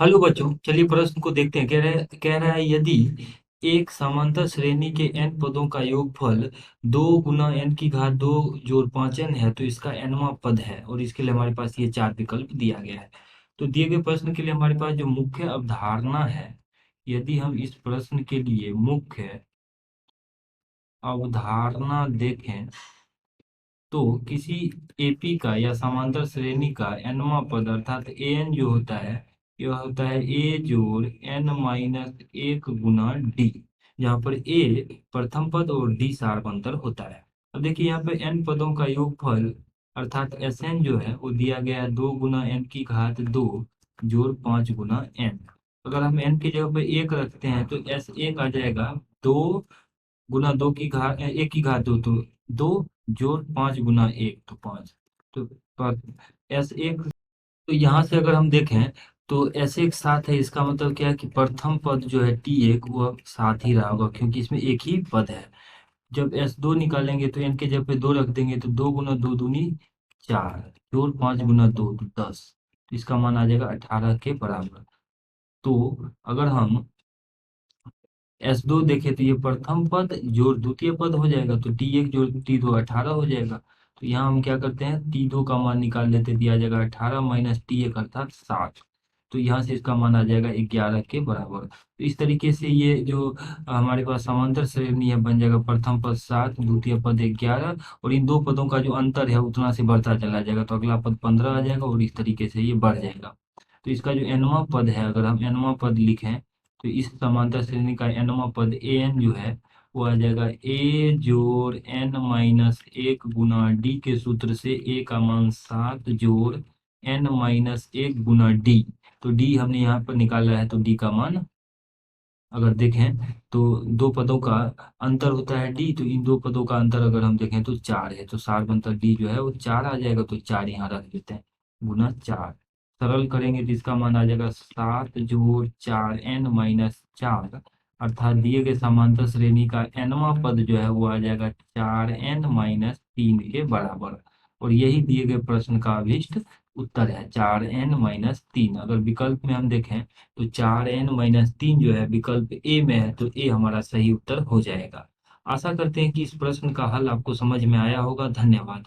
Hello बच्चों, चलिए प्रश्न को देखते हैं। कह रहा है यदि एक समांतर श्रेणी के n पदों का योगफल 2 × n⁴ जोड़ 5n है तो इसका nवां पद है। और इसके लिए हमारे पास ये चार विकल्प दिया गया है। तो दिए गए प्रश्न के लिए हमारे पास जो मुख्य अवधारणा है, यदि हम इस प्रश्न के लिए मुख्य अवधारणा देखें तो किसी एपी का या समांतर श्रेणी का nवां पद अर्थात an जो होता है, यह होता है a जोड़ n-1 गुना d, जहाँ पर a प्रथम पद और d सारबंतर होता है। अब देखिए यहाँ पे n पदों का योगफल अर्थात Sn जो है वो दिया गया है 2 × n⁴ जोड़ 5 गुना n। अगर हम n की जगह पे 1 रखते हैं तो S1 आ जाएगा 2 × 2 की घात 1 की घात 2 तो 2 जोड़ 5 × 1 तो 5। तो S1, तो यहाँ से अगर हम देखें तो S1 साथ है, इसका मतलब क्या है कि प्रथम पद जो है T1 वह साथ ही रहा होगा क्योंकि इसमें एक ही पद है। जब S2 निकालेंगे तो n के जगह पे 2 रख देंगे तो 2 × 2 = 4 जोड़ 5 × 2 तो 10। तो इसका मान आ जाएगा 18 के बराबर। तो अगर हम S2 देखे तो ये प्रथम पद जोड़ द्वितीय पद हो जाएगा तो T1 जोड़ T2 18 हो जाएगा। तो यहाँ हम क्या करते हैं, T2 का मान निकाल लेते, दिया जाएगा 18 माइनस T1 अर्थात 7। तो यहाँ से इसका मान आ जाएगा 11 के बराबर। तो इस तरीके से ये जो हमारे पास समांतर श्रेणी है बन जाएगा प्रथम पद 7 द्वितीय पद 11, और इन दो पदों का जो अंतर है उतना से बढ़ता चला जाएगा तो अगला पद 15 आ जाएगा और इस तरीके से ये बढ़ जाएगा। तो इसका जो nवां पद है, अगर हम nवां पद लिखें तो इस समांतर श्रेणी का nवां पद an जो है वो आ जाएगा a जोड़ n-1 गुना d के सूत्र से a का मान 7 जोड़ n-1 गुना d। तो d हमने यहाँ पर निकाला है तो d का मान अगर देखें तो दो पदों का अंतर होता है d, तो इन दो पदों का अंतर अगर हम देखें तो 4 है तो सार बनता d जो है वो 4 आ जाएगा। तो 4 यहाँ रख देते हैं गुना 4, सरल करेंगे तो इसका मान आ जाएगा 7 जोड़ 4n-4, अर्थात दिए गए समांतर श्रेणी का nवां पद जो है वो आ जाएगा 4n-3 के बराबर। और यही दिए गए प्रश्न का अभिष्ट उत्तर है 4n-3। अगर विकल्प में हम देखें तो 4n-3 जो है विकल्प ए में है तो ए हमारा सही उत्तर हो जाएगा। आशा करते हैं कि इस प्रश्न का हल आपको समझ में आया होगा। धन्यवाद।